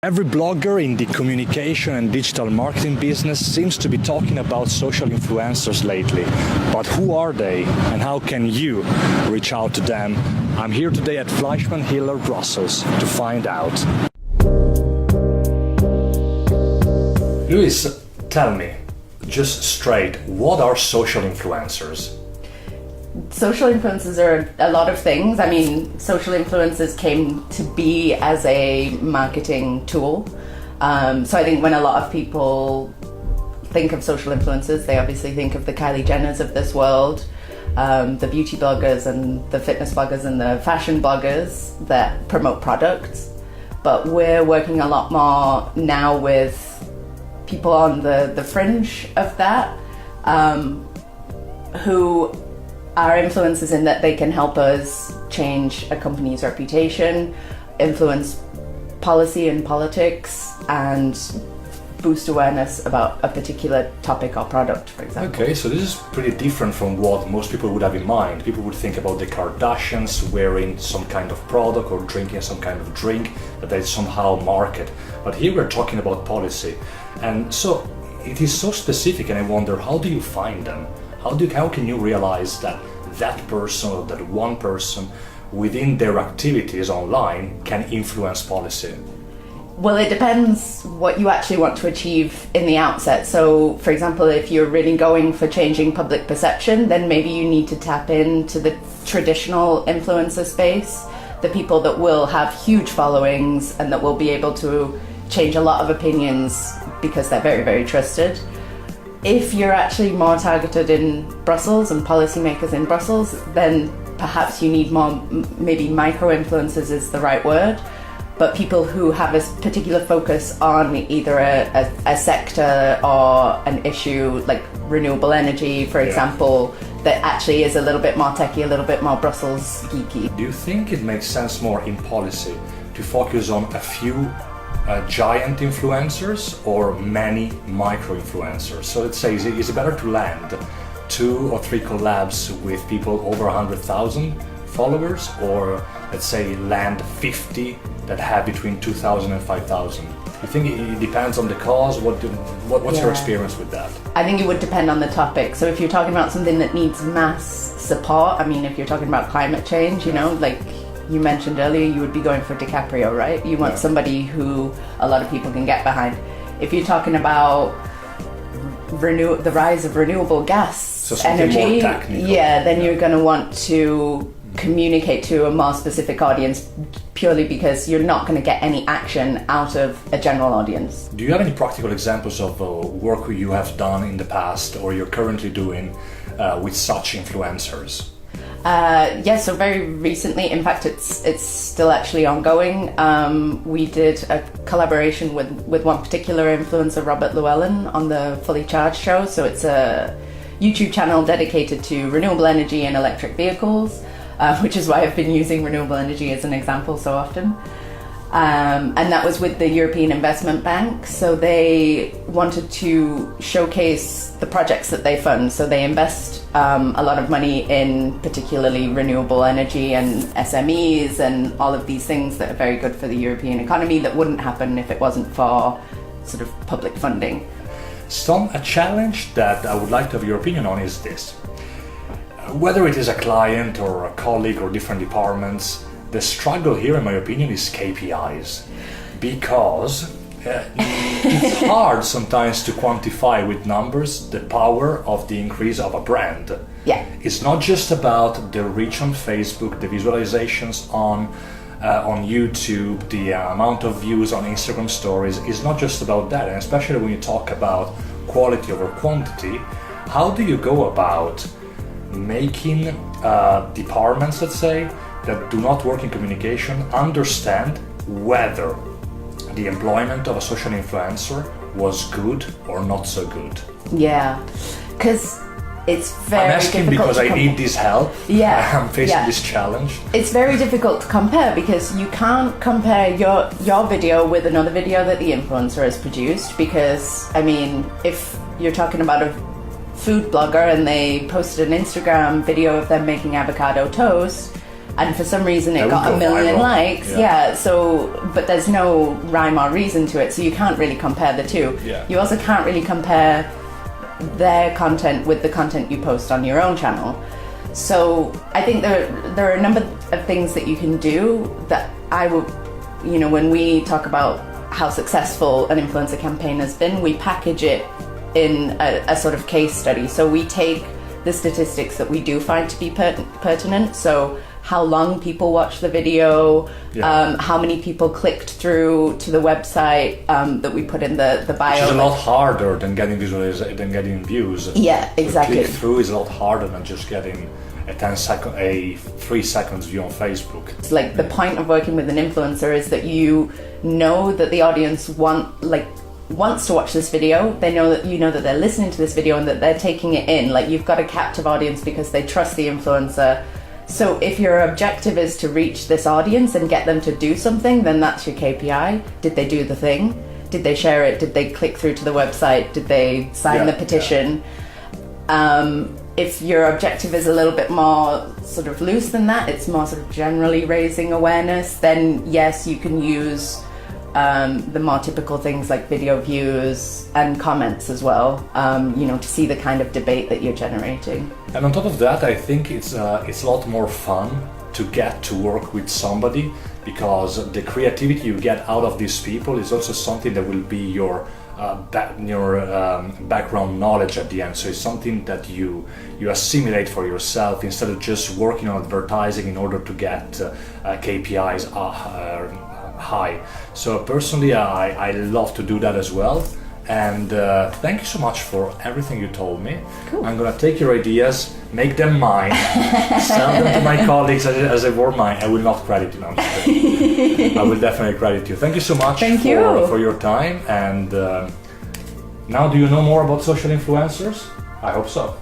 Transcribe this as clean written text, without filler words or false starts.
Every blogger in the communication and digital marketing business seems to be talking about social influencers lately. But who are they and how can you reach out to them? I'm here today at FleishmanHillard Brussels to find out. Luis, tell me, just straight, what are social influencers? Social influencers are a lot of things. I mean, social influencers came to be as a marketing tool. So I think when a lot of people think of social influencers, they obviously think of the Kylie Jenners of this world, the beauty bloggers and the fitness bloggers and the fashion bloggers that promote products. But we're working a lot more now with people on the fringe of that, who are influencers in that they can help us change a company's reputation, influence policy and politics, and boost awareness about a particular topic or product, for example. Okay, so this is pretty different from what most people would have in mind. People would think about the Kardashians wearing some kind of product or drinking some kind of drink that they somehow market. But here we're talking about policy. And so it is so specific, and I wonder, how do you find them? How can you realize that person or that one person within their activities online can influence policy? Well, it depends what you actually want to achieve in the outset. So, for example, if you're really going for changing public perception, then maybe you need to tap into the traditional influencer space, the people that will have huge followings and that will be able to change a lot of opinions because they're very, very trusted. If you're actually more targeted in Brussels and policymakers in Brussels, then perhaps you need more, maybe micro-influencers is the right word, but people who have a particular focus on either a sector or an issue like renewable energy, for example, that actually is a little bit more techie, a little bit more Brussels geeky. Do you think it makes sense more in policy to focus on a few giant influencers or many micro-influencers? So let's say, is it better to land 2 or 3 collabs with people over 100,000 followers, or let's say land 50 that have between 2,000 and 5,000? You think it depends on the cause? What's your experience with that? I think it would depend on the topic. So if you're talking about something that needs mass support, I mean, if you're talking about climate change, you know, like you mentioned earlier, you would be going for DiCaprio, right? You want somebody who a lot of people can get behind. If you're talking about the rise of renewable gas energy, then you're going to want to communicate to a more specific audience, purely because you're not going to get any action out of a general audience. Do you have any practical examples of work you have done in the past or you're currently doing with such influencers? Yes, so very recently, in fact it's still actually ongoing, we did a collaboration with one particular influencer, Robert Llewellyn, on the Fully Charged show. So it's a YouTube channel dedicated to renewable energy and electric vehicles, which is why I've been using renewable energy as an example so often. And that was with the European Investment Bank. So they wanted to showcase the projects that they fund. So they invest a lot of money in particularly renewable energy and SMEs and all of these things that are very good for the European economy that wouldn't happen if it wasn't for sort of public funding. A challenge that I would like to have your opinion on is this. Whether it is a client or a colleague or different departments, the struggle here, in my opinion, is KPIs, because it's hard sometimes to quantify with numbers the power of the increase of a brand. Yeah. It's not just about the reach on Facebook, the visualizations on YouTube, the amount of views on Instagram stories. It's not just about that, and especially when you talk about quality over quantity, how do you go about making departments, let's say, that do not work in communication understand whether the employment of a social influencer was good or not so good? Yeah, because it's very I'm asking difficult because I need this help. Yeah, I'm facing this challenge. It's very difficult to compare because you can't compare your video with another video that the influencer has produced, because, I mean, if you're talking about a food blogger and they posted an Instagram video of them making avocado toast, and for some reason it That got would a go million viral. likes. Yeah. So, but there's no rhyme or reason to it, so you can't really compare the two. Yeah. You also can't really compare their content with the content you post on your own channel. So I think there are a number of things that you can do that I would, when we talk about how successful an influencer campaign has been, we package it in a sort of case study. So we take the statistics that we do find to be pertinent. So how long people watch the video, how many people clicked through to the website that we put in the bio. Which is a lot harder than getting than getting views. Yeah, exactly. Click through is a lot harder than just getting a 3 seconds view on Facebook. It's like the point of working with an influencer is that you know that the audience wants to watch this video. They know that they're listening to this video and that they're taking it in. Like, you've got a captive audience because they trust the influencer. So if your objective is to reach this audience and get them to do something, then that's your KPI. Did they do the thing? Did they share it? Did they click through to the website? Did they sign the petition? If your objective is a little bit more sort of loose than that, it's more sort of generally raising awareness, then yes, you can use the more typical things like video views and comments as well, to see the kind of debate that you're generating. And on top of that, I think it's a lot more fun to get to work with somebody, because the creativity you get out of these people is also something that will be your background knowledge at the end. So it's something that you assimilate for yourself instead of just working on advertising in order to get KPIs high. So personally, I love to do that as well. And thank you so much for everything you told me. Cool. I'm gonna take your ideas, make them mine, send them to my colleagues as they were mine. I will not credit you. No, I'm just kidding. I will definitely credit you. Thank you so much for your time. And now, do you know more about social influencers? I hope so.